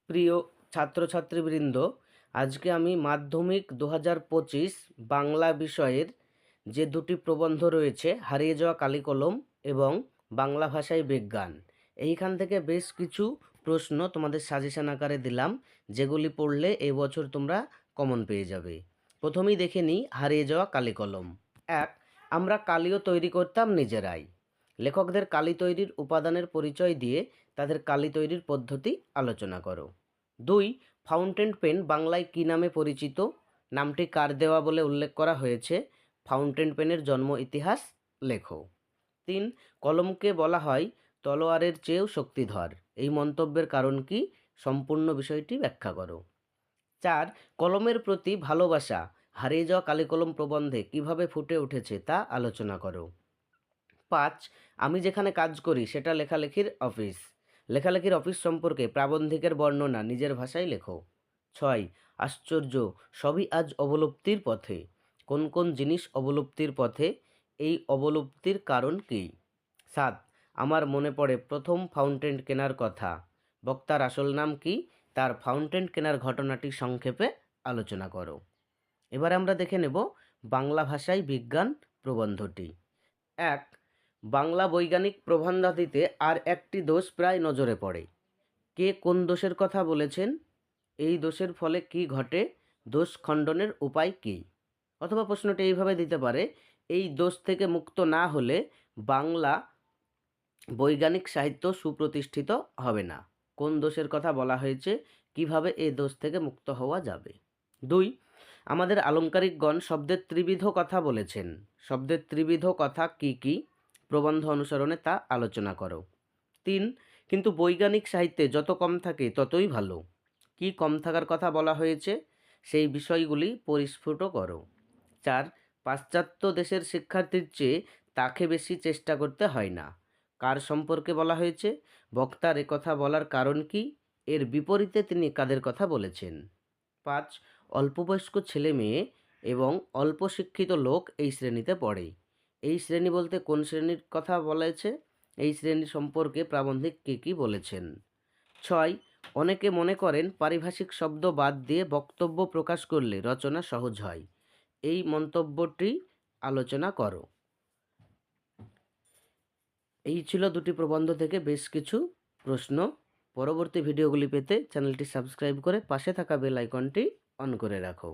প্রিয় ছাত্রছাত্রীবৃন্দ, আজকে আমি মাধ্যমিক 2025 বাংলা বিষয়ের যে দুটি প্রবন্ধ রয়েছে, হারিয়ে যাওয়া কালিকলম এবং বাংলা ভাষায় বিজ্ঞান, এইখান থেকে বেশ কিছু প্রশ্ন তোমাদের সাজেশন আকারে দিলাম, যেগুলি পড়লে এই বছর তোমরা কমন পেয়ে যাবে। প্রথমেই দেখে নিই হারিয়ে যাওয়া কালিকলম। এক, আমরা কালিও তৈরি করতাম নিজেরাই। লেখকদের কালি তৈরির উপাদানের পরিচয় দিয়ে তাদের কালি তৈরির পদ্ধতি আলোচনা করো। 2, ফাউন্টেন পেন বাংলায় কী নামে পরিচিত? নামটি কার দেওয়া বলে উল্লেখ করা হয়েছে? ফাউন্টেন পেনের জন্ম ইতিহাস লেখো। 3, কলমকে বলা হয় তলোয়ারের চেয়েও শক্তিধর। এই মন্তব্যের কারণ কি? সম্পূর্ণ বিষয়টি ব্যাখ্যা করো। 4, কলমের প্রতি ভালোবাসা হারিয়ে যাওয়া কালিকলম প্রবন্ধে কিভাবে ফুটে উঠেছে তা আলোচনা করো। 5, আমি যেখানে কাজ করি সেটা লেখালেখির অফিস। লেখালেখির অফিস সম্পর্কে প্রাবন্ধিকের বর্ণনা নিজের ভাষায় লেখো। 6, আশ্চর্য, সবই আজ অবলুপ্তির পথে। কোন কোন জিনিস অবলুপ্তির পথে? এই অবলুপ্তির কারণ কী? 7, আমার মনে পড়ে প্রথম ফাউন্টেন কেনার কথা। বক্তার আসল নাম কি? তার ফাউন্টেন কেনার ঘটনাটি সংক্ষেপে আলোচনা করো। এবার আমরা দেখে নেব বাংলা ভাষায় বিজ্ঞান প্রবন্ধটি। 1, বাংলা বৈজ্ঞানিক প্রবন্ধাদিতে আর একটি দোষ প্রায় নজরে পড়ে। কে কোন দোষের কথা বলেছেন? এই দোষের ফলে কি ঘটে? দোষ খণ্ডনের উপায় কী? অথবা প্রশ্নটি এইভাবে দিতে পারে, এই দোষ থেকে মুক্ত না হলে বাংলা বৈজ্ঞানিক সাহিত্য সুপ্রতিষ্ঠিত হবে না। কোন দোষের কথা বলা হয়েছে? কিভাবে এই দোষ থেকে মুক্ত হওয়া যাবে? 2, আমাদের আলংকারিকগণ শব্দের ত্রিবিধ কথা বলেছেন। শব্দের ত্রিবিধ কথা কি কি? প্রবন্ধ অনুসরণে তা আলোচনা করো। 3, কিন্তু বৈজ্ঞানিক সাহিত্যে যত কম থাকে ততই ভালো। কি কম থাকার কথা বলা হয়েছে? সেই বিষয়গুলি পরিস্ফুট করো। 4, পাশ্চাত্য দেশের শিক্ষার্থীর চেয়ে তাকে বেশি চেষ্টা করতে হয় না। কার সম্পর্কে বলা হয়েছে? বক্তার একথা বলার কারণ কি? এর বিপরীতে তিনি কাদের কথা বলেছেন? 5, অল্পবয়স্ক ছেলে মেয়ে এবং অল্প শিক্ষিত লোক এই শ্রেণীতে পড়ে। এই শ্রেণী বলতে কোন শ্রেণীর কথা বলেছে? এই শ্রেণী সম্পর্কে প্রাবন্ধিক কী কী বলেছেন? 6, অনেকে মনে করেন পারিভাষিক শব্দ বাদ দিয়ে বক্তব্য প্রকাশ করলে রচনা সহজ হয়। এই মন্তব্যটি আলোচনা করো। এই ছিল দুটি প্রবন্ধ থেকে বেশ কিছু প্রশ্ন। পরবর্তী ভিডিওগুলি পেতে চ্যানেলটি সাবস্ক্রাইব করে পাশে থাকা বেল আইকনটি অন করে রাখো।